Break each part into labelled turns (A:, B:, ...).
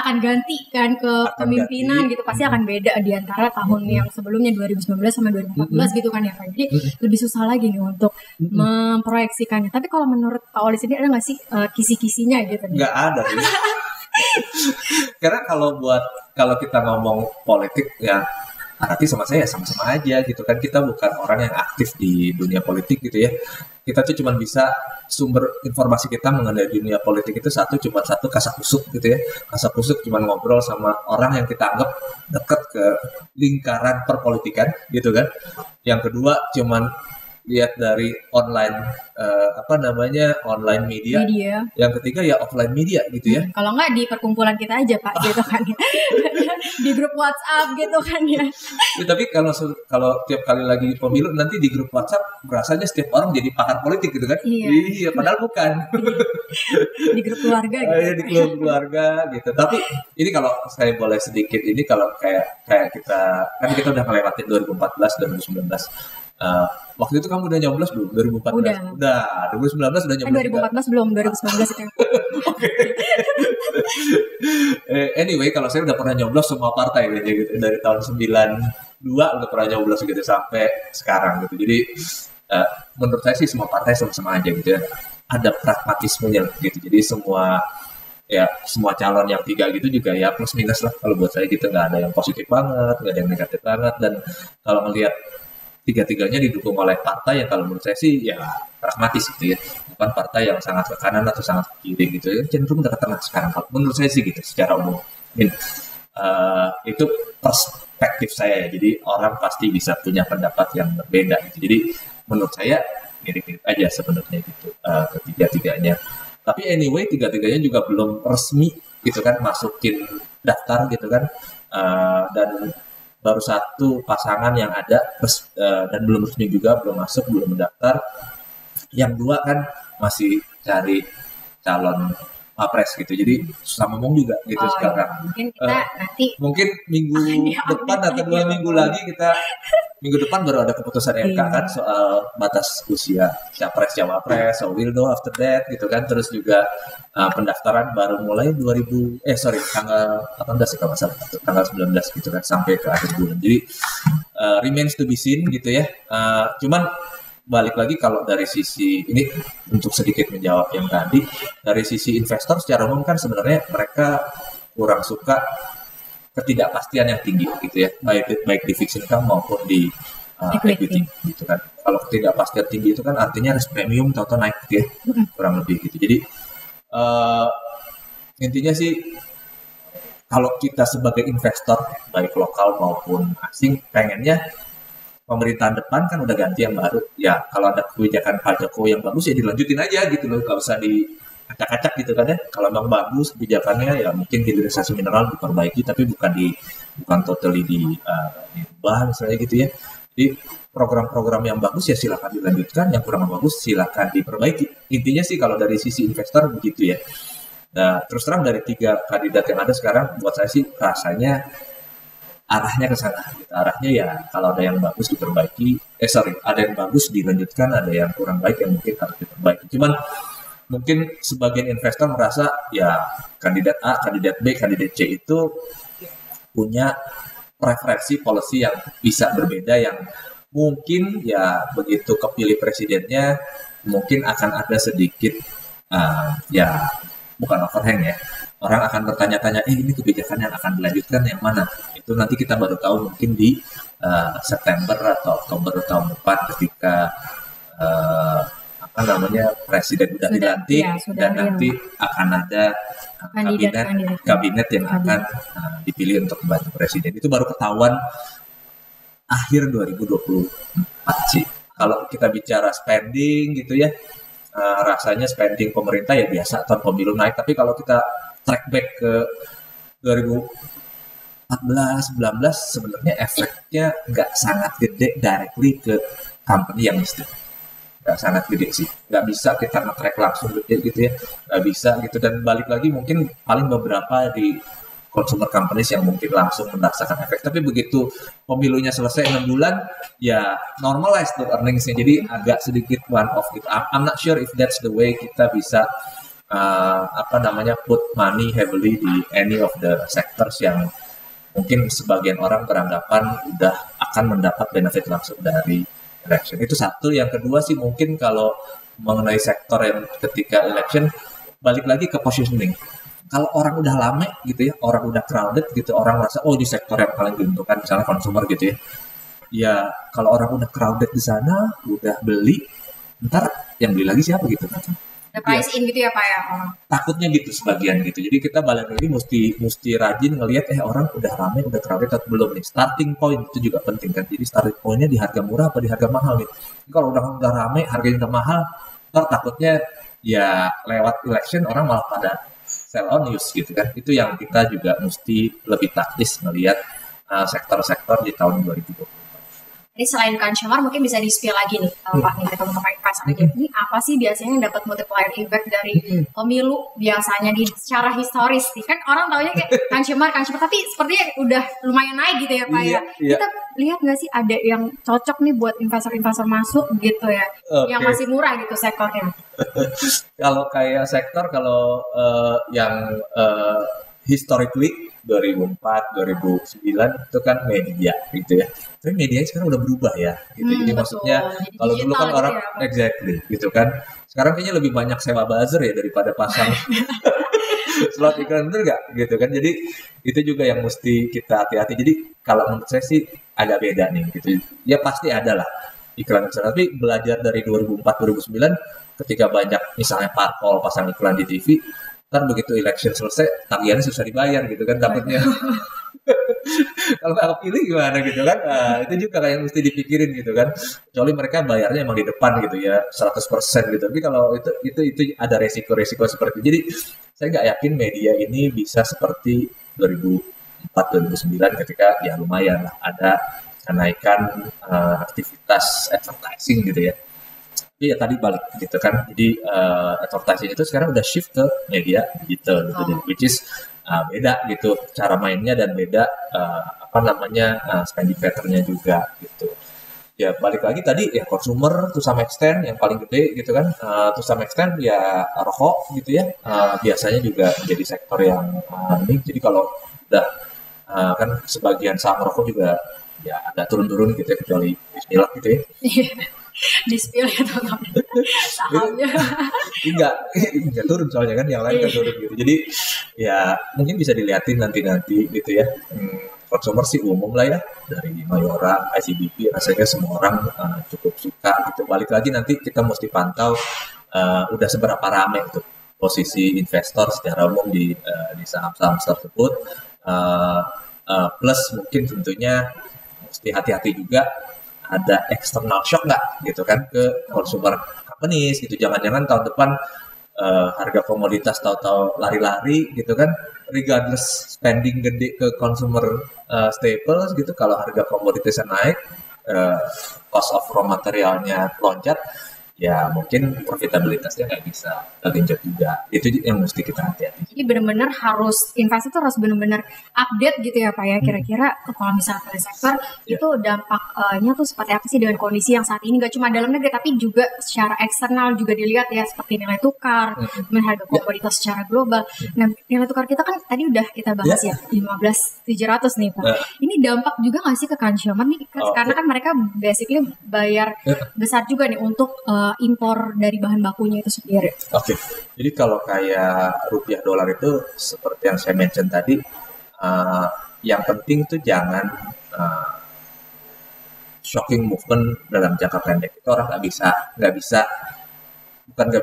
A: akan ganti kan ke kepemimpinan gitu, pasti akan beda di antara tahun yang sebelumnya 2019 sama 2014 gitu kan ya Pak. Jadi lebih susah lagi nih untuk memproyeksikannya. Tapi kalau menurut Pak Oli sendiri ada nggak sih kisi-kisinya gitu?
B: Nggak ada. Karena kalau kita ngomong politik ya Arati sama saya sama-sama aja gitu kan, kita bukan orang yang aktif di dunia politik gitu ya. Kita tuh cuma bisa sumber informasi kita mengenai dunia politik itu cuma satu kasakusuk gitu ya. Kasakusuk cuma ngobrol sama orang yang kita anggap dekat ke lingkaran perpolitikan gitu kan. Yang kedua cuma lihat dari online online media. Yang ketiga ya offline media gitu ya.
A: Kalau nggak di perkumpulan kita aja Pak gitu kan ya. Di grup WhatsApp gitu kan ya.
B: Tapi kalau tiap kali lagi pemilu nanti di grup WhatsApp rasanya setiap orang jadi pakar politik gitu kan. Iya padahal bukan.
A: Di grup keluarga gitu.
B: Di grup keluarga gitu. Tapi ini kalau saya boleh sedikit ini kalau kayak kita udah ngelewatin 2014 2019. Waktu itu kamu udah nyoblos belum? 2014? Udah. 2019 udah nyoblos
A: 2014 belum, 2019 itu.
B: Anyway, kalau saya udah pernah nyoblos semua partai gitu. Dari tahun 92 udah pernah nyoblos gitu sampai sekarang gitu. Jadi menurut saya sih semua partai sama-sama aja gitu ya. Ada pragmatismenya gitu. Jadi semua calon yang 3 gitu juga ya plus minus lah kalau buat saya gitu. Nggak ada yang positif banget, nggak ada yang negatif banget. Dan kalau melihat tiga-tiganya didukung oleh partai yang kalau menurut saya sih ya pragmatis gitu ya, bukan partai yang sangat ke kanan atau sangat ke kiri gitu ya, cenderung ke tengah sekarang kalau menurut saya sih gitu secara umum. Itu perspektif saya ya, jadi orang pasti bisa punya pendapat yang berbeda gitu. Jadi menurut saya mirip-mirip aja sebenarnya gitu ketiga-tiganya. Tapi anyway tiga-tiganya juga belum resmi gitu kan masukin daftar gitu kan, dan baru satu pasangan yang ada dan belum resmi juga, belum masuk, belum mendaftar. Yang 2 kan masih cari calon Wapres gitu. Jadi susah ngomong juga gitu sekarang.
A: Mungkin kita nanti
B: minggu depan atau 2 minggu lagi minggu depan baru ada keputusan MK kan soal batas usia Capres Cawapres, so we'll know after that gitu kan. Terus juga pendaftaran baru mulai tanggal 18 ya kalau salah, tanggal 19 gitu kan sampai ke akhir bulan. Jadi remains to be seen gitu ya. Cuman balik lagi kalau dari sisi ini untuk sedikit menjawab yang tadi, dari sisi investor secara umum kan sebenarnya mereka kurang suka ketidakpastian yang tinggi gitu ya, baik di fixed income maupun di equity gitu kan. Kalau ketidakpastian tinggi itu kan artinya risk premium atau naik gitu ya, kurang lebih gitu. Jadi intinya sih kalau kita sebagai investor baik lokal maupun asing pengennya pemerintahan depan kan udah ganti yang baru ya, kalau ada kebijakan Pak Jokowi yang bagus ya dilanjutin aja gitu loh, nggak usah diacak-acak gitu kan ya. Kalau memang bagus kebijakannya ya mungkin hilirisasi mineral diperbaiki tapi bukan totally diubah misalnya gitu ya. Jadi program-program yang bagus ya silakan dilanjutkan, yang kurang bagus silakan diperbaiki. Intinya sih kalau dari sisi investor begitu ya. Nah terus terang dari 3 kandidat yang ada sekarang buat saya sih rasanya arahnya ke sana. Arahnya ya kalau ada yang bagus diperbaiki, ada yang bagus dilanjutkan, ada yang kurang baik yang mungkin harus diperbaiki. Cuman mungkin sebagian investor merasa ya kandidat A, kandidat B, kandidat C itu punya preferensi policy yang bisa berbeda, yang mungkin ya begitu kepilih presidennya mungkin akan ada sedikit ya bukan overhang ya. Orang akan bertanya-tanya, ini kebijakan yang akan dilanjutkan yang mana? Itu nanti kita baru tahu mungkin di September atau Oktober tahun depan ketika presiden sudah dilantik dan nanti akan ada kabinet yang akan dipilih untuk membantu presiden. Itu baru ketahuan akhir 2024 sih. Kalau kita bicara spending gitu ya, rasanya spending pemerintah ya biasa tahun pemilu naik, tapi kalau kita track back ke 2014-19 sebenarnya efeknya nggak sangat gede directly ke company yang listed, nggak sangat gede sih, nggak bisa kita nge-track langsung gede gitu ya, nggak bisa gitu. Dan balik lagi mungkin paling beberapa di consumer companies yang mungkin langsung merasakan efek, tapi begitu pemilunya selesai 6 bulan ya normalize tuh earningsnya, jadi agak sedikit one off gitu. I'm not sure if that's the way kita bisa put money heavily di any of the sectors yang mungkin sebagian orang beranggapan udah akan mendapat benefit langsung dari election. Itu satu. Yang kedua sih mungkin kalau mengenai sektor yang ketika election, balik lagi ke positioning. Kalau orang udah lame gitu ya, orang udah crowded gitu, orang merasa di sektor yang paling diuntungkan, misalnya consumer gitu ya. Ya kalau orang udah crowded di sana, udah beli, ntar yang beli lagi siapa gitu kan?
A: Price in gitu ya Pak ya?
B: Takutnya gitu sebagian gitu. Jadi kita balik lagi mesti rajin ngelihat orang udah rame, udah crowded atau belum nih. Starting point itu juga penting kan. Jadi starting pointnya di harga murah apa di harga mahal nih. Kalau udah rame, harganya udah mahal, ntar takutnya ya lewat election orang malah pada sell on news gitu kan. Itu yang kita juga mesti lebih taktis melihat sektor-sektor di tahun 2020.
A: Ini selain consumer mungkin bisa di-spill lagi nih Pak nih kita untuk investor aja. Ini apa sih biasanya yang dapat multiplier effect dari pemilu biasanya secara historis nih? Kan orang taunya kayak consumer tapi sepertinya udah lumayan naik gitu ya Pak ya. Kita lihat nggak sih ada yang cocok nih buat investor-investor masuk gitu ya, yang masih murah gitu sektornya?
B: Kalau kayak sektor yang historically 2004, 2009 itu kan media gitu ya. Tapi media sekarang udah berubah ya. Gitu. Jadi maksudnya kalau dulu kan orang exactly gitu kan. Sekarang kayaknya lebih banyak sewa buzzer ya daripada pasang slot iklan, bener nggak? Gitu kan. Jadi itu juga yang mesti kita hati-hati. Jadi kalau menurut saya sih agak beda nih gitu. Ya pasti ada lah iklan. Tapi belajar dari 2004, 2009 ketika banyak misalnya parpol pasang iklan di TV, ntar begitu election selesai tagihannya susah dibayar gitu kan takutnya. Kalau nggak pilih gimana gitu kan, itu juga kayak mesti dipikirin gitu kan. Kecuali mereka bayarnya emang di depan gitu ya 100% gitu. Tapi kalau itu ada resiko-resiko seperti itu. Jadi saya nggak yakin media ini bisa seperti 2004-2009 ketika ya lumayan lah ada kenaikan aktivitas advertising gitu ya. Iya tadi balik gitu kan. Jadi advertising itu sekarang udah shift ke media digital gitu, which is beda gitu cara mainnya dan beda spending pattern-nya juga gitu. Ya balik lagi tadi ya consumer to some extent yang paling gede gitu kan, to some extent ya rokok gitu ya, biasanya juga menjadi sektor yang ini. Jadi kalau udah kan sebagian saham rokok juga ya agak turun-turun gitu ya, kecuali Bismillah gitu ya.
A: Di-spill ya teman-teman sahamnya.
B: Enggak turun soalnya kan yang lain kan turun gitu. Jadi ya mungkin bisa dilihatin nanti gitu ya. Consumer sih umum lah ya, dari Mayora, ICBP rasanya semua orang cukup suka gitu. Balik lagi nanti kita mesti pantau udah seberapa rame tuh posisi investor secara umum di saham-saham tersebut. Plus mungkin tentunya mesti hati-hati juga ada external shock nggak gitu kan ke consumer companies gitu. Jangan-jangan tahun depan harga komoditas tahu-tahu lari-lari gitu kan, regardless spending gede ke consumer staples gitu. Kalau harga komoditasnya naik, cost of raw materialnya loncat, ya mungkin profitabilitasnya nggak bisa tergenjot juga. Itu yang mesti kita hati-hati.
A: Jadi benar-benar investor tuh harus benar-benar update gitu ya Pak ya. Kira-kira kalau misalnya pada sektor itu dampaknya tuh seperti apa sih dengan kondisi yang saat ini? Gak cuma dalam negeri tapi juga secara eksternal juga dilihat ya, seperti nilai tukar, harga komoditas secara global. Nah nilai tukar kita kan tadi udah kita bahas ya 15.700 nih Pak. Ini dampak juga nggak sih ke consumer nih? Karena kan mereka basically bayar besar juga nih untuk impor dari bahan bakunya itu sendiri.
B: Oke. Jadi kalau kayak rupiah dolar itu seperti yang saya mention tadi, yang penting tuh jangan shocking movement dalam jangka pendek. Itu orang nggak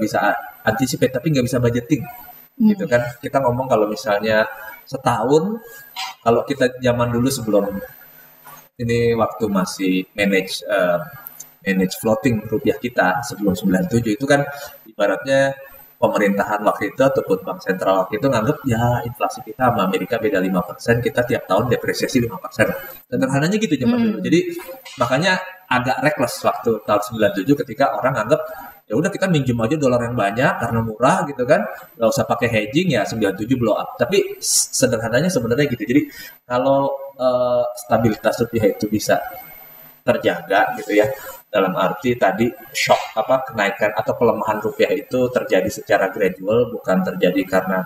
B: bisa anticipate tapi nggak bisa budgeting, gitu kan? Kita ngomong kalau misalnya setahun, kalau kita zaman dulu sebelum ini waktu masih manage floating rupiah kita sebelum 97 itu kan ibaratnya pemerintahan waktu itu ataupun bank sentral waktu itu nganggap ya inflasi kita sama Amerika beda 5%, kita tiap tahun depresiasi 5%. Sederhananya gitu zaman dulu. Jadi makanya agak reckless waktu tahun 97 ketika orang nganggap ya udah kita minjem aja dolar yang banyak karena murah gitu kan, nggak usah pakai hedging ya 97 blow up. Tapi sederhananya sebenarnya gitu. Jadi kalau stabilitas rupiah itu bisa terjaga gitu ya. Dalam arti tadi shock kenaikan atau pelemahan rupiah itu terjadi secara gradual, bukan terjadi karena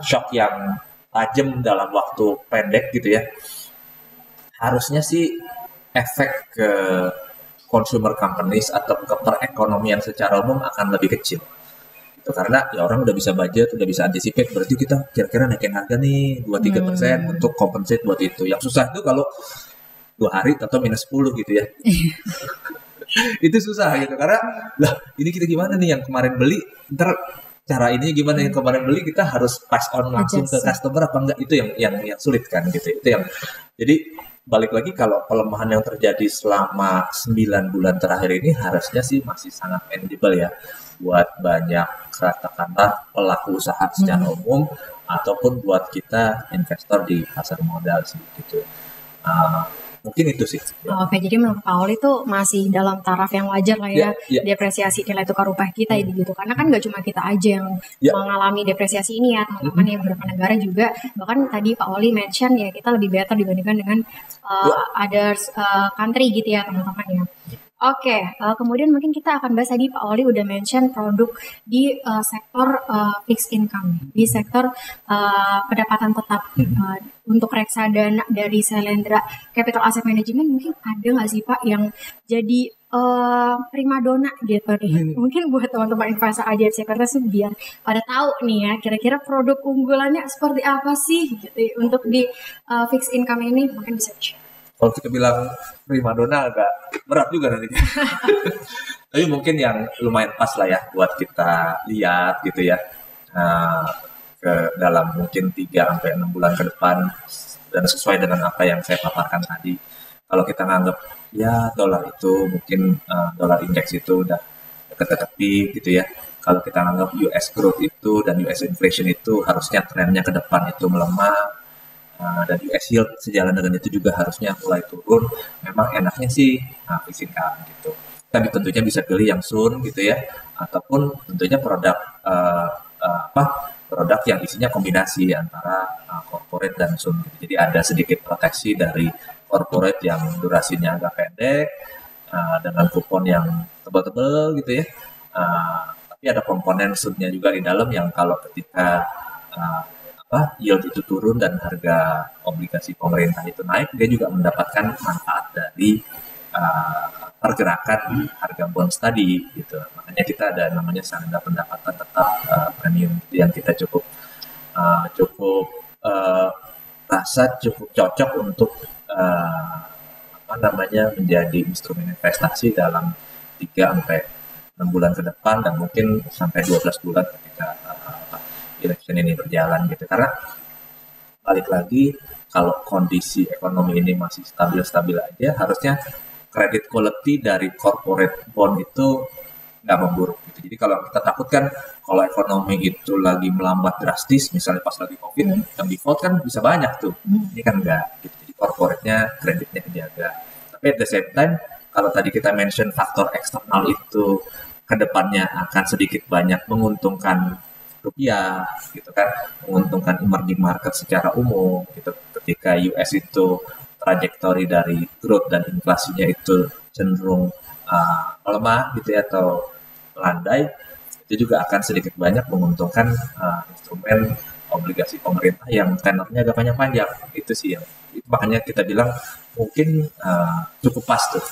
B: shock yang tajam dalam waktu pendek gitu ya. Harusnya sih efek ke consumer companies atau ke perekonomian secara umum akan lebih kecil. Itu karena ya orang udah bisa budget, udah bisa anticipate, berarti kita kira-kira naikin harga nih 2-3% untuk compensate buat itu. Yang susah itu kalau 2 hari atau minus 10 gitu ya. Itu susah gitu karena lah ini kita gimana nih yang kemarin beli, ntar cara ini gimana yang kemarin beli, kita harus pass on langsung ke customer apa enggak, itu yang sulit kan gitu. Itu yang jadi balik lagi, kalau pelemahan yang terjadi selama 9 bulan terakhir ini harusnya sih masih sangat manageable ya buat banyak katakanlah pelaku usaha secara umum ataupun buat kita investor di pasar modal sih gitu. Mungkin itu sih.
A: Oke, jadi menurut Pak Oli itu masih dalam taraf yang wajar lah ya, depresiasi nilai tukar rupiah kita gitu. Karena kan nggak cuma kita aja yang mengalami depresiasi ini ya, teman-teman yang beberapa negara juga. Bahkan tadi Pak Oli mention ya, kita lebih better dibandingkan dengan others country gitu ya teman-teman ya. Oke, kemudian mungkin kita akan bahas tadi Pak Oli udah mention produk di sektor fixed income, di sektor pendapatan tetap. Untuk reksadana dari Shalendra Capital Asset Management, mungkin ada nggak sih Pak yang jadi primadona gitu nih? Mungkin buat teman-teman investor Ajaib Sekuritas biar pada tahu nih ya, kira-kira produk unggulannya seperti apa sih gitu untuk di fixed income ini, mungkin bisa share.
B: Kalau kita bilang primadona agak berat juga nanti. Tapi mungkin yang lumayan pas lah ya buat kita lihat gitu ya. Ke dalam mungkin 3-6 bulan ke depan, dan sesuai dengan apa yang saya paparkan tadi. Kalau kita nganggap ya dolar itu mungkin dolar indeks itu udah dekat-dekat peak gitu ya. Kalau kita nganggap US growth itu dan US inflation itu harusnya trennya ke depan itu melemah, dan US yield sejalan dengan itu juga harusnya mulai turun. Memang enaknya sih fixed income gitu. Tapi tentunya bisa pilih yang sun gitu ya, ataupun tentunya produk produk yang isinya kombinasi antara corporate dan sun gitu. Jadi ada sedikit proteksi dari corporate yang durasinya agak pendek dengan kupon yang tebal-tebal gitu ya. Tapi ada komponen sunnya juga di dalam yang kalau ketika yield itu turun dan harga obligasi pemerintah itu naik, dia juga mendapatkan manfaat dari pergerakan harga bonds tadi gitu. Makanya kita ada namanya Shalendra pendapatan tetap premium yang kita cukup rasa cukup cocok untuk menjadi instrumen investasi dalam 3-6 bulan ke depan, dan mungkin sampai 12 bulan ketika election ini berjalan gitu. Karena balik lagi, kalau kondisi ekonomi ini masih stabil-stabil aja, harusnya credit quality dari corporate bond itu nggak memburuk gitu. Jadi kalau kita takutkan kalau ekonomi itu lagi melambat drastis, misalnya pas lagi COVID, yang default kan bisa banyak tuh. Ini kan enggak gitu. Jadi corporate-nya kreditnya kejaga. Tapi at the same time, kalau tadi kita mention faktor eksternal itu kedepannya akan sedikit banyak menguntungkan rupiah gitu kan, menguntungkan emerging market secara umum gitu. Ketika US itu trajektori dari growth dan inflasinya itu cenderung melemah gitu ya, atau melandai, itu juga akan sedikit banyak menguntungkan instrumen obligasi pemerintah yang tenornya agak panjang-panjang. Itu sih yang makanya kita bilang mungkin cukup pas tuh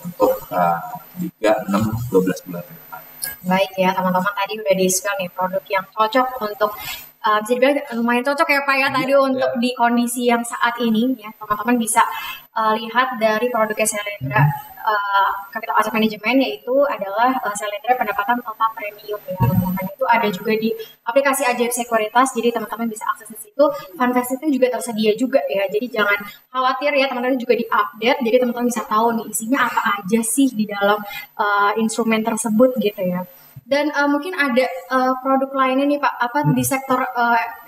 B: untuk 3, 6, 12 bulan ke depan.
A: Baik ya teman-teman, tadi udah di-spill nih produk yang cocok untuk bisa dibilang lumayan cocok ya Pak ya tadi untuk di kondisi yang saat ini ya. Teman-teman bisa lihat dari produknya Shalendra Capital Asset Management, yaitu adalah Shalendra pendapatan tetap premium ya teman-teman. Itu ada juga di aplikasi Ajaib Sekuritas, jadi teman-teman bisa akses di situ. Fund facility juga tersedia juga ya, jadi jangan khawatir ya teman-teman, juga di-update, jadi teman-teman bisa tahu nih isinya apa aja sih di dalam instrumen tersebut gitu ya. Dan mungkin ada produk lainnya nih Pak, di sektor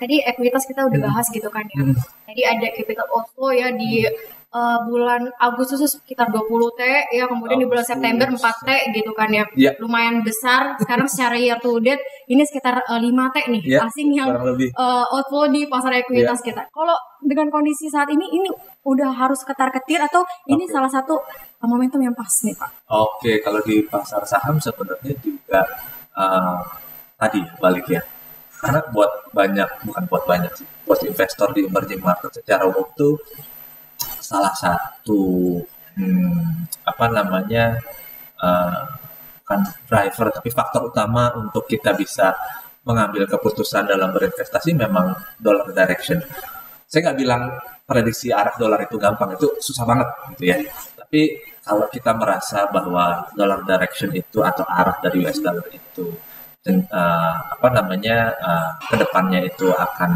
A: tadi ekuitas kita udah bahas gitu kan ya. Tadi ada capital outflow ya di bulan Agustus sekitar 20 T ya, kemudian di bulan September 4 T gitu kan ya. Lumayan besar. Sekarang secara year to date ini sekitar 5 T nih asing yang outflow di pasar ekuitas kita. Kalau dengan kondisi saat ini udah harus ketar-ketir atau ini salah satu momentum yang pas nih Pak?
B: Oke, kalau di pasar saham sebenarnya juga tadi balik ya. Karena bukan buat banyak sih, buat investor di emerging market secara umum tuh salah satu bukan driver tapi faktor utama untuk kita bisa mengambil keputusan dalam berinvestasi memang dollar direction. Saya nggak bilang prediksi arah dolar itu gampang, itu susah banget gitu ya. Tapi kalau kita merasa bahwa dollar direction itu atau arah dari US dollar itu kedepannya itu akan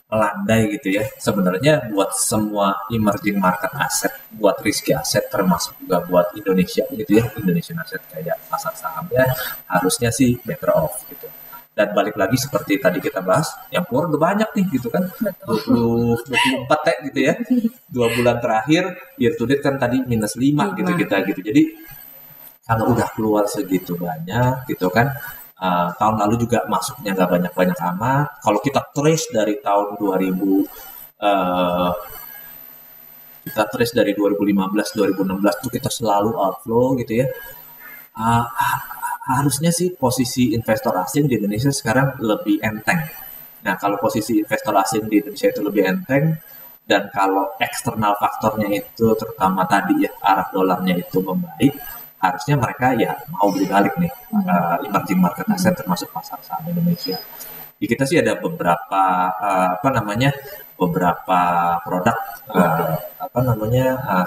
B: melandai gitu ya. Sebenarnya buat semua emerging market asset, buat risky asset termasuk juga buat Indonesia gitu ya, Indonesian asset kayak pasar sahamnya harusnya sih better off gitu. Dan balik lagi seperti tadi kita bahas, yang keluar udah banyak nih gitu kan, 24 gitu ya, 2 bulan terakhir year to date kan tadi minus 5 gitu kita gitu. Jadi kalau udah keluar segitu banyak gitu kan, tahun lalu juga masuknya nggak banyak-banyak amat. Kalau kita trace dari tahun 2015-2016 tuh kita selalu outflow gitu ya. Harusnya sih posisi investor asing di Indonesia sekarang lebih enteng. Nah, kalau posisi investor asing di Indonesia itu lebih enteng, dan kalau eksternal faktornya itu terutama tadi ya arah dolarnya itu membaik, harusnya mereka ya mau beli balik nih emerging market asset termasuk pasar saham Indonesia. Di kita sih ada beberapa produk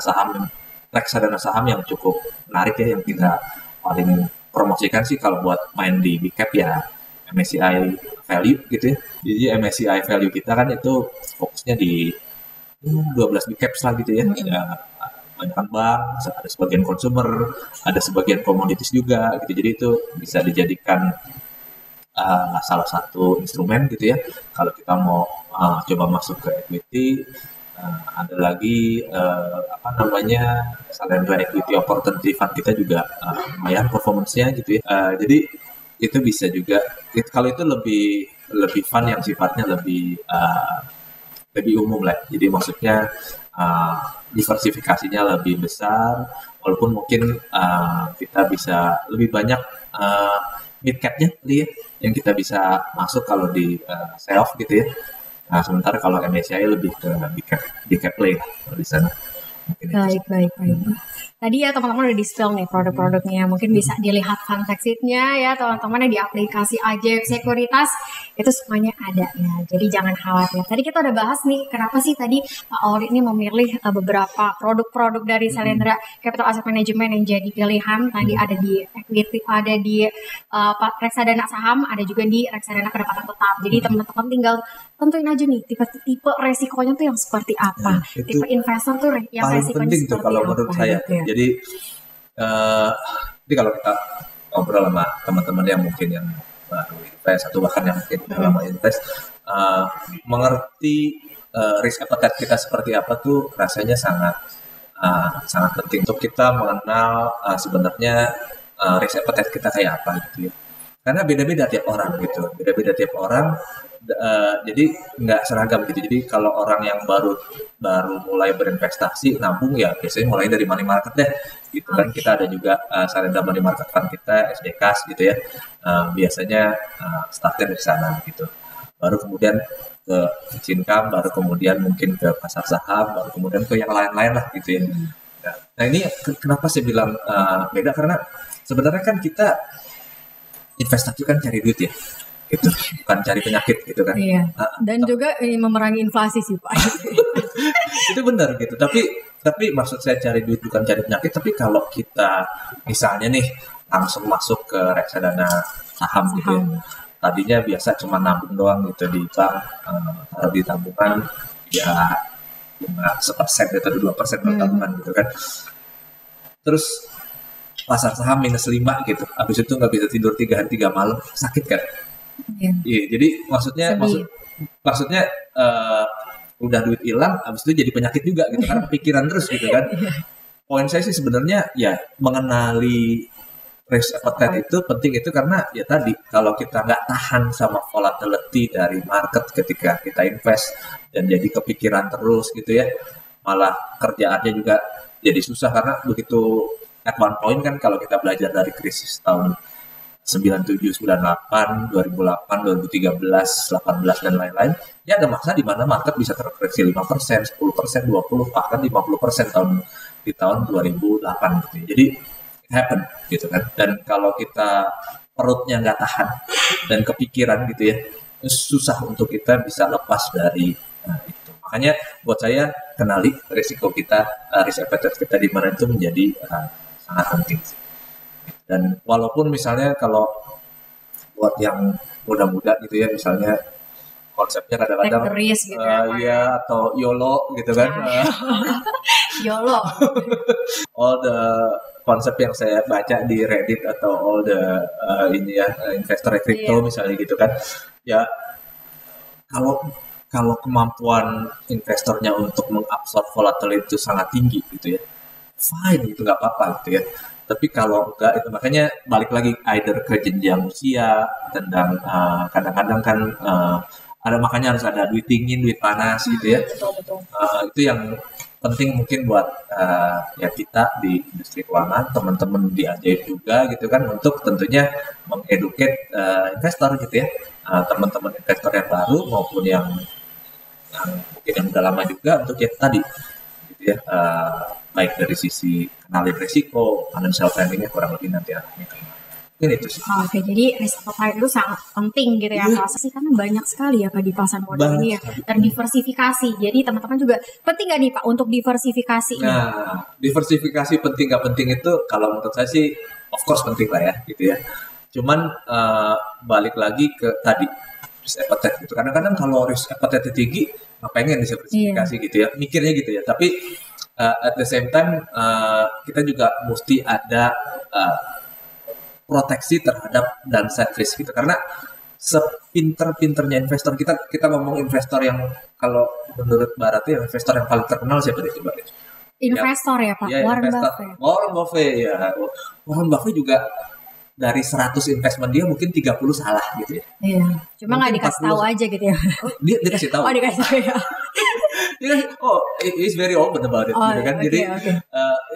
B: saham reksadana saham yang cukup menarik ya, yang kita paling promosikan sih kalau buat main di big cap ya MSCI value gitu ya. Jadi MSCI value kita kan itu fokusnya di 12 big caps lah gitu ya. Banyak bank, ada sebagian consumer, ada sebagian komoditis juga gitu. Jadi itu bisa dijadikan salah satu instrumen gitu ya. Kalau kita mau coba masuk ke equity, ada lagi Salendra Equity Opportunity Fund kita juga lumayan performance-nya gitu ya. Jadi itu bisa juga, kalau itu lebih fund yang sifatnya lebih umum lah. Jadi maksudnya diversifikasinya lebih besar, walaupun mungkin kita bisa lebih banyak mid cap-nya ya, yang kita bisa masuk kalau di sell-off gitu ya. Nah, sementara kalau MSCI lebih ke big cap play lah di sana.
A: Baik. Tadi ya teman-teman udah di-spill nih produk-produknya. Mungkin bisa dilihat fund fact sheet-nya ya teman-teman di aplikasi Ajaib Sekuritas. Itu semuanya ada ya. Jadi jangan khawatir. Tadi kita udah bahas nih kenapa sih tadi Pak Auri ini memilih beberapa produk-produk dari Salendra Capital Asset Management yang jadi pilihan. Tadi ada di equity, ada di reksadana saham, ada juga di reksadana kedapatan tetap. Jadi teman-teman tinggal tentuin aja nih tipe resikonya tuh yang seperti apa. Tipe investor tuh yang resikonya
B: penting
A: seperti
B: tuh kalau
A: apa,
B: menurut saya.
A: Gitu ya.
B: Jadi kalau kita ngobrol sama teman-teman yang mungkin yang baru invest atau bahkan yang mungkin udah lama invest, mengerti risk appetite kita seperti apa tuh rasanya sangat penting untuk kita mengenal sebenarnya risk appetite kita kayak apa gitu ya. Karena beda-beda tiap orang gitu, jadi nggak seragam gitu. Jadi kalau orang yang baru mulai berinvestasi nabung ya biasanya mulai dari money market deh gitu kan. Kita ada juga Salendra money market fund kita SDKs gitu ya, biasanya startnya dari sana gitu, baru kemudian ke fixed income, baru kemudian mungkin ke pasar saham, baru kemudian ke yang lain-lain lah gitu ya. Nah ini kenapa saya bilang beda, karena sebenarnya kan kita investasi kan cari duit ya gitu, bukan cari penyakit gitu kan.
A: Iya. Dan juga memerangi inflasi sih Pak.
B: Itu benar gitu. Tapi maksud saya cari duit bukan cari penyakit. Tapi kalau kita misalnya nih langsung masuk ke reksadana saham gitu ya. Tadinya biasa cuma nabung doang gitu di bank, taruh di tabungan ya 1% atau 2% per tabungan gitu kan. Terus pasar saham minus 5 gitu. Habis itu nggak bisa tidur 3 hari 3 malam, sakit kan? Iya, jadi maksudnya udah duit hilang, habis itu jadi penyakit juga gitu karena pikiran terus gitu kan. Poin saya sih sebenarnya ya mengenali risk appetite itu penting itu karena ya tadi kalau kita nggak tahan sama volatility dari market ketika kita invest dan jadi kepikiran terus gitu ya, malah kerjaannya juga jadi susah karena begitu at one point kan kalau kita belajar dari krisis tahun 97, 98, 2008, 2013, 18 dan lain-lain, ya ada masa di mana market bisa terkoreksi 5%, 10%, 20%, bahkan 50% di tahun 2008 gitu ya. Jadi happen gitu kan, dan kalau kita perutnya nggak tahan dan kepikiran gitu ya, susah untuk kita bisa lepas dari itu. Makanya buat saya kenali risiko kita, risk appetite kita di mana itu menjadi sangat penting sih. Dan walaupun misalnya kalau buat yang muda-muda gitu ya, misalnya konsepnya kadang-kadang
A: gitu
B: ya atau YOLO gitu kan.
A: YOLO.
B: All the konsep yang saya baca di Reddit atau all the investor crypto misalnya gitu kan. Ya kalau kemampuan investornya untuk mengabsorb volatility itu sangat tinggi gitu ya, fine gitu, nggak apa-apa gitu ya. Tapi kalau enggak itu makanya balik lagi either ke jenjang usia dan kadang-kadang kan ada, makanya harus ada duit dingin, duit panas gitu ya.
A: Betul.
B: Itu yang penting mungkin buat ya kita di industri keuangan, teman-teman di Ajaib juga gitu kan, untuk tentunya mengeduket investor gitu ya, teman-teman investor yang baru maupun yang mungkin yang udah lama juga, untuk ya tadi gitu ya, baik dari sisi kenalin risiko, financial planningnya kurang lebih nanti arahnya kemana. Mungkin itu sih.
A: Oke, jadi risk appetite itu sangat penting gitu ya, Kak. Sih karena banyak sekali ya Pak di pasar modal ini ya, terdiversifikasi. Jadi teman-teman juga penting nggak nih Pak untuk diversifikasi?
B: Nah, diversifikasi penting nggak penting itu kalau menurut saya sih of course penting lah ya gitu ya. Cuman balik lagi ke tadi risk appetite gitu. Kadang-kadang kalau risk appetite tinggi, nggak pengen diversifikasi gitu ya, mikirnya gitu ya. Tapi at the same time kita juga mesti ada proteksi terhadap downside risk gitu, karena sepinter-pinternya investor kita ngomong investor yang kalau menurut Barat ya investor yang paling terkenal siapa deh coba?
A: Investor ya Pak, Warren Buffett.
B: Warren Buffett ya, Warren Buffett juga dari 100 investment dia mungkin 30 salah gitu ya.
A: Iya. Cuma nggak dikasih tahu aja gitu ya.
B: Dia kasih tahu.
A: Oh, dikasih tahu ya.
B: He's very open about it gitu kan. Jadi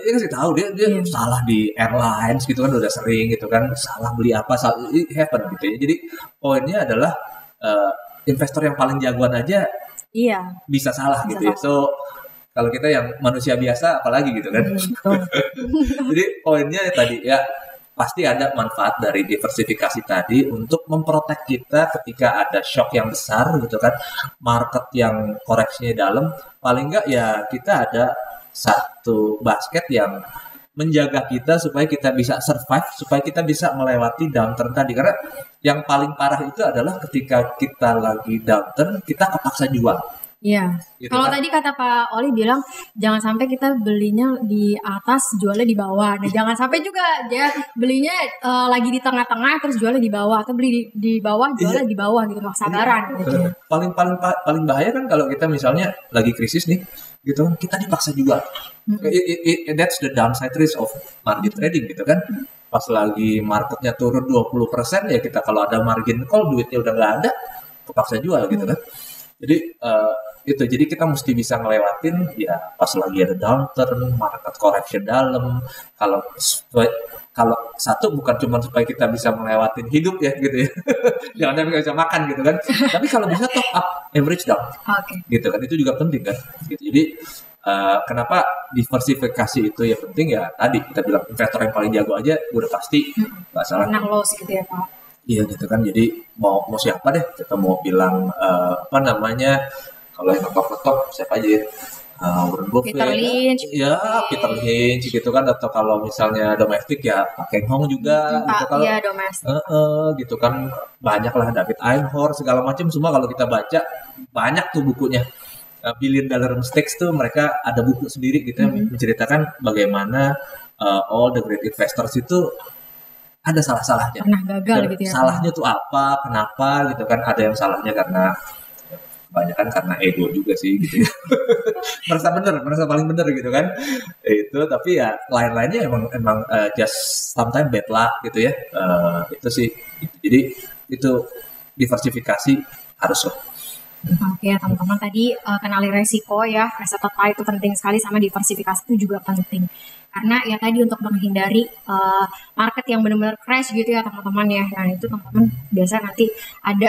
B: dia kasih tahu dia salah di airlines gitu kan, udah sering gitu kan, salah beli apa, it happen gitu ya. Jadi poinnya adalah investor yang paling jagoan aja bisa salah gitu ya. So kalau kita yang manusia biasa apalagi gitu kan. Jadi poinnya tadi ya, pasti ada manfaat dari diversifikasi tadi untuk memprotek kita ketika ada shock yang besar gitu kan, market yang koreksinya dalam, paling enggak ya kita ada satu basket yang menjaga kita supaya kita bisa survive, supaya kita bisa melewati downturn tadi. Karena yang paling parah itu adalah ketika kita lagi downturn, kita kepaksa jual.
A: Iya. Gitu kalau kan? Tadi kata Pak Oli bilang jangan sampai kita belinya di atas, jualnya di bawah. Nah, jangan sampai juga dia belinya lagi di tengah-tengah terus jualnya di bawah, atau beli di bawah jualnya di bawah gitu, sabaran gitu.
B: Paling bahaya kan kalau kita misalnya lagi krisis nih, gitu kan, kita dipaksa jual. That's the downside risk of margin trading gitu kan. Pas lagi marketnya turun 20% ya kita kalau ada margin call, duitnya udah nggak ada, kepaksa jual gitu kan. Jadi jadi kita mesti bisa ngelewatin ya pas lagi ada downturn, market correction dalam. Kalau satu bukan cuma supaya kita bisa ngelewatin hidup ya gitu ya. Jangan sampai nggak bisa makan gitu kan. Tapi kalau bisa top up, average down. Gitu kan, itu juga penting kan. Gitu. Jadi kenapa diversifikasi itu ya penting ya, tadi kita bilang investor yang paling jago aja udah pasti nggak salah.
A: Menang loss gitu ya Pak.
B: Iya gitu kan, jadi mau siapa deh, kita mau bilang kalau yang top siapa aja ya, Warren Buffett,
A: Peter Lynch,
B: Peter Lynch gitu kan, atau kalau misalnya domestik ya Pak Keng Hong juga, gitu kalau
A: domestik,
B: gitu kan, banyak lah, David Einhorn segala macam, semua kalau kita baca banyak tuh bukunya. Billion Dollar Mistakes tuh mereka ada buku sendiri gitu yang menceritakan bagaimana all the great investors itu ada salah-salahnya.
A: Pernah gagal gitu ya.
B: Salahnya tuh apa, kenapa gitu kan. Ada yang salahnya karena kebanyakan karena ego juga sih gitu ya. merasa paling bener gitu kan. Itu tapi ya lain-lainnya emang just sometimes bad luck gitu ya. Itu sih. Jadi itu diversifikasi harus loh.
A: Oke, teman-teman tadi kenali resiko ya, risk appetite itu penting sekali, sama diversifikasi itu juga penting. Karena ya tadi untuk menghindari market yang benar-benar crash gitu ya teman-teman ya. Nah itu teman-teman biasa nanti ada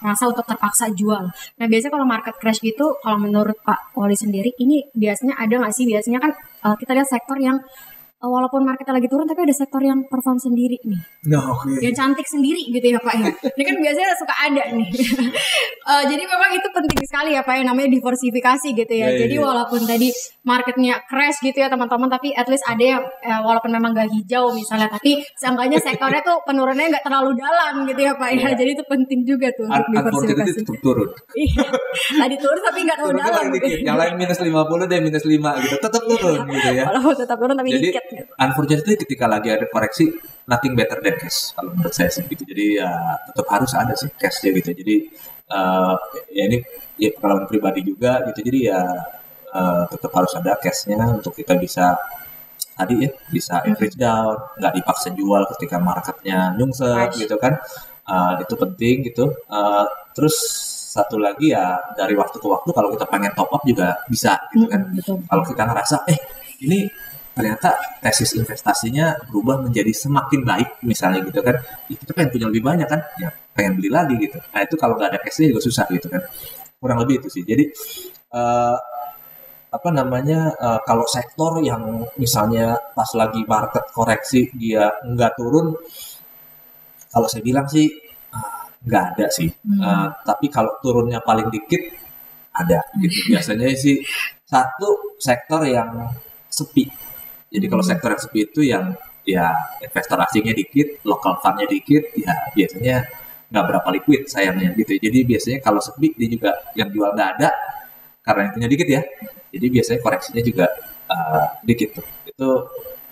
A: rasa untuk terpaksa jual. Nah biasanya kalau market crash gitu, kalau menurut Pak Wali sendiri, ini biasanya ada nggak sih? Biasanya kan kita lihat sektor yang walaupun marketnya lagi turun, tapi ada sektor yang perform sendiri nih. Yang cantik sendiri gitu ya Pak ya. Ini kan biasanya suka ada nih. Jadi memang itu penting sekali ya Pak ya, namanya diversifikasi gitu ya. Jadi walaupun tadi marketnya crash gitu ya teman-teman, tapi at least ada yang walaupun memang gak hijau misalnya, tapi seenggaknya sektornya tuh penurunannya gak terlalu dalam gitu ya Pak ya. Jadi itu penting juga tuh untuk diversifikasi.
B: Tetap turun.
A: Tadi turun tapi gak terlalu dalam gitu.
B: Yang lain minus 50 deh, minus 5 gitu. Tetap turun gitu ya.
A: Walaupun tetap turun tapi dikit.
B: Unfortunately ketika lagi ada koreksi, nothing better than cash kalau menurut saya sih gitu. Jadi ya tetap harus ada sih cashnya gitu. Jadi ya ini ya pengalaman pribadi juga gitu. Jadi ya tetap harus ada cashnya untuk kita bisa tadi ya bisa average down, nggak dipaksa jual ketika marketnya nyungsep gitu kan. Itu penting gitu. Terus satu lagi ya dari waktu ke waktu kalau kita pengen top up juga bisa gitu kan. Kalau kita ngerasa ini ternyata tesis investasinya berubah menjadi semakin baik misalnya gitu kan, kita pengen punya lebih banyak kan, ya pengen beli lagi gitu. Nah itu kalau nggak ada cashnya juga susah gitu kan, kurang lebih itu sih. Jadi kalau sektor yang misalnya pas lagi market koreksi dia nggak turun, kalau saya bilang sih nggak ada sih. Tapi kalau turunnya paling dikit ada gitu. Biasanya sih satu sektor yang sepi. Jadi kalau sektor yang sepi itu yang ya investor asingnya dikit, local fundnya dikit, ya biasanya nggak berapa liquid sayangnya gitu. Jadi biasanya kalau sepi dia juga yang jual nggak ada karena yang punya dikit ya. Jadi biasanya koreksinya juga dikit tuh. Itu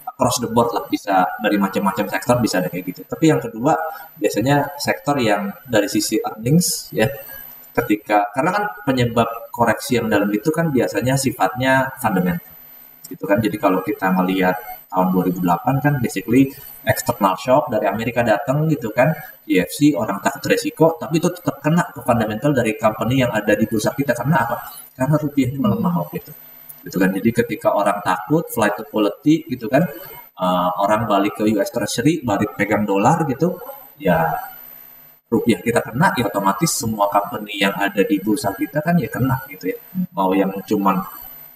B: across the board lah, bisa dari macam-macam sektor bisa ada kayak gitu. Tapi yang kedua biasanya sektor yang dari sisi earnings ya, karena kan penyebab koreksi yang dalam itu kan biasanya sifatnya fundamental gitu kan. Jadi kalau kita melihat tahun 2008 kan basically external shock dari Amerika datang gitu kan, GFC orang takut resiko, tapi itu tetap kena ke fundamental dari company yang ada di bursa kita. Karena apa? Karena rupiahnya melemah gitu kan. Jadi ketika orang takut flight to quality gitu kan, orang balik ke US Treasury, balik pegang dolar gitu, ya rupiah kita kena, ya otomatis semua company yang ada di bursa kita kan ya kena gitu ya. Mau yang cuman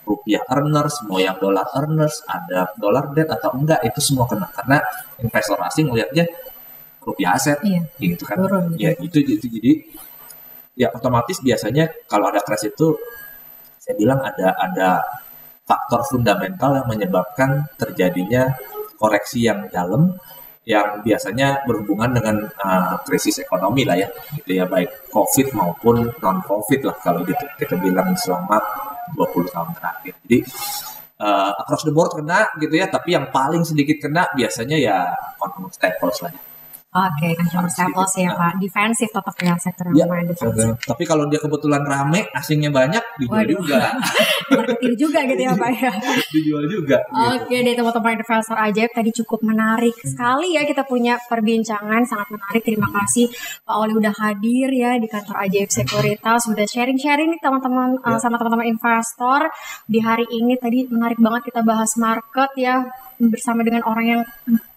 B: rupiah earners, mau yang dolar earners, ada dollar debt atau enggak, itu semua kena karena investor asing melihatnya rupiah aset, gitu kan. Turun, ya itu jadi ya otomatis biasanya kalau ada crash itu saya bilang ada faktor fundamental yang menyebabkan terjadinya koreksi yang dalam yang biasanya berhubungan dengan krisis ekonomi lah ya, gitu ya, baik COVID maupun non COVID lah kalau gitu kita bilang selama 20 tahun terakhir. Jadi across the board kena gitu ya, tapi yang paling sedikit kena biasanya ya consumer staples lah ya.
A: Oke, consumer staples ya Pak, defensif tetap ya sektor yang lumayan defensif.
B: Tapi kalau dia kebetulan rame, asingnya banyak, dijual juga.
A: Marketing juga gitu ya Pak ya.
B: Dijual juga.
A: Oke deh teman-teman investor ajaib, tadi cukup menarik sekali ya kita punya perbincangan, sangat menarik. Terima kasih Pak Oli udah hadir ya di kantor Ajaib Sekuritas, sudah sharing-sharing nih teman-teman sama teman-teman investor di hari ini. Tadi menarik banget kita bahas market ya, bersama dengan orang yang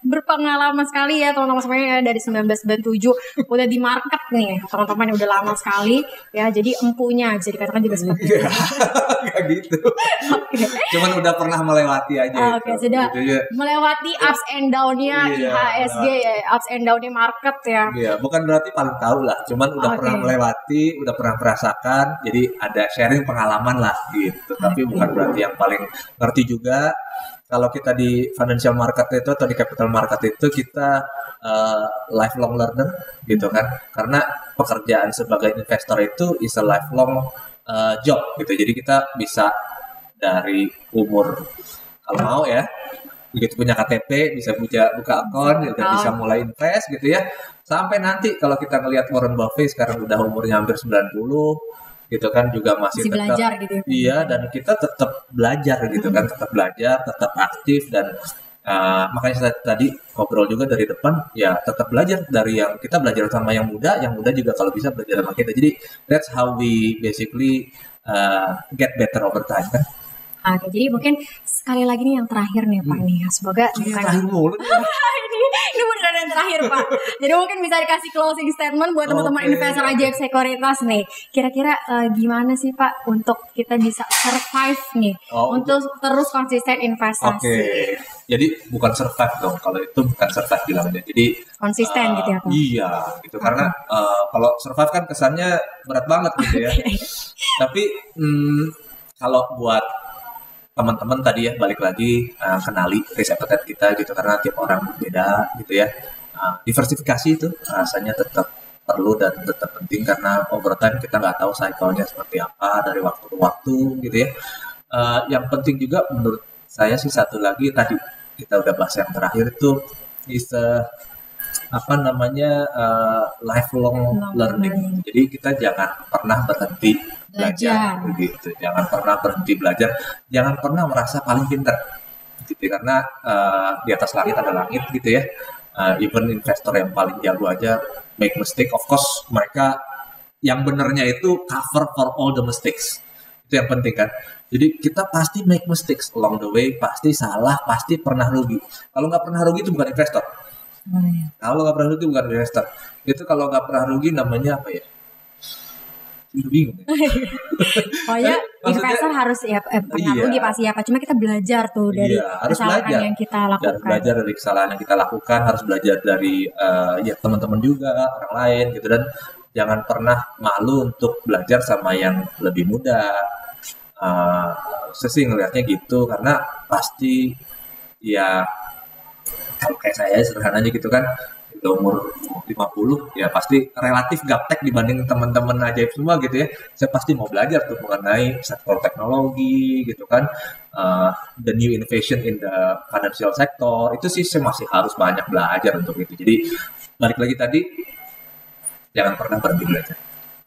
A: berpengalaman sekali ya teman-teman semuanya ya, dari 1997 udah di market nih teman-teman, udah lama sekali ya, jadi empunya bisa dikatakan juga seperti itu.
B: Gak gitu. Cuman udah pernah melewati aja.
A: Sudah gitu, melewati ups and down-nya IHSG ya, ups and down-nya market ya. Iya,
B: bukan berarti paling tahu lah, cuman udah pernah melewati, udah pernah merasakan, jadi ada sharing pengalaman lah gitu. Tapi bukan berarti yang paling ngerti juga. Kalau kita di financial market itu atau di capital market itu kita lifelong learner gitu kan, karena pekerjaan sebagai investor itu is a lifelong job gitu. Jadi kita bisa dari umur kalau mau ya, begitu punya KTP bisa buka akun, bisa mulai invest gitu ya, sampai nanti kalau kita ngelihat Warren Buffett sekarang udah umurnya hampir 90, gitu kan juga masih tetap
A: belajar gitu ya.
B: Iya, dan kita tetap belajar gitu kan, tetap belajar, tetap aktif dan makanya saya tadi ngobrol juga dari depan ya tetap belajar dari yang kita belajar sama yang muda juga kalau bisa belajar sama kita. Jadi that's how we basically get better over time kan.
A: Oke, jadi mungkin sekali lagi nih yang terakhir nih Pak nih. Semoga
B: Terakhir mulu.
A: ini beneran yang terakhir Pak. Jadi mungkin bisa dikasih closing statement buat teman-teman investor ajaib sekuritas nih. Kira-kira gimana sih Pak untuk kita bisa survive nih untuk terus konsisten investasi?
B: Oke. Jadi bukan survive dong. Kalau itu bukan survive bilangnya. Jadi
A: konsisten gitu ya Pak.
B: Iya, gitu karena kalau survive kan kesannya berat banget gitu ya. Tapi kalau buat teman-teman tadi ya balik lagi kenali risk appetite kita gitu karena tiap orang beda gitu ya. Diversifikasi itu rasanya tetap perlu dan tetap penting karena over time kita nggak tahu cycle-nya seperti apa dari waktu ke waktu gitu ya. Yang penting juga menurut saya sih satu lagi tadi kita udah bahas yang terakhir itu is lifelong learning. Jadi kita jangan pernah berhenti belajar gitu. Jangan pernah berhenti belajar, jangan pernah merasa paling pintar gitu karena di atas langit ada langit gitu ya. Even investor yang paling jago aja make mistake, of course mereka yang benernya itu cover for all the mistakes. Itu yang penting kan. Jadi kita pasti make mistakes along the way, pasti salah, pasti pernah rugi. Kalau nggak pernah rugi itu bukan investor. Kalau nggak pernah rugi bukan investor. Itu kalau nggak pernah rugi namanya apa ya? Bingung.
A: Pokoknya investor harus ya pernah rugi pasti ya Pak. Cuma kita belajar tuh dari kesalahan yang kita lakukan.
B: Harus belajar dari kesalahan yang kita lakukan, harus belajar dari ya teman-teman juga, orang lain gitu dan jangan pernah malu untuk belajar sama yang lebih muda. Saya sih ngelihatnya gitu karena pasti ya kalau kayak saya sederhananya gitu kan udah umur 50 ya pasti relatif gaptek dibanding teman-teman ajaib semua gitu ya. Saya pasti mau belajar tuh mengenai sektor teknologi gitu kan, the new innovation in the financial sector itu sih saya masih harus banyak belajar untuk itu. Jadi balik lagi tadi jangan pernah berhenti belajar.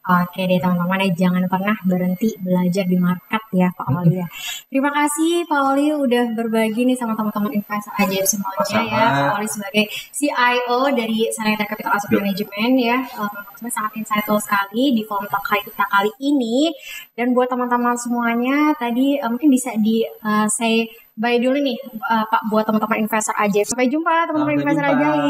A: Oke deh teman-teman ya, jangan pernah berhenti belajar di market ya Pak Oli ya. Terima kasih Pak Oli udah berbagi nih sama teman-teman investor ajaib semuanya ya. Pak Oli sebagai CIO dari Saneter Capital Asset Management ya. Teman-teman sangat insightful sekali di forum talk kita kali ini. Dan buat teman-teman semuanya tadi mungkin bisa di say bye dulu nih Pak buat teman-teman investor ajaib. Sampai jumpa teman-teman investor ajaib.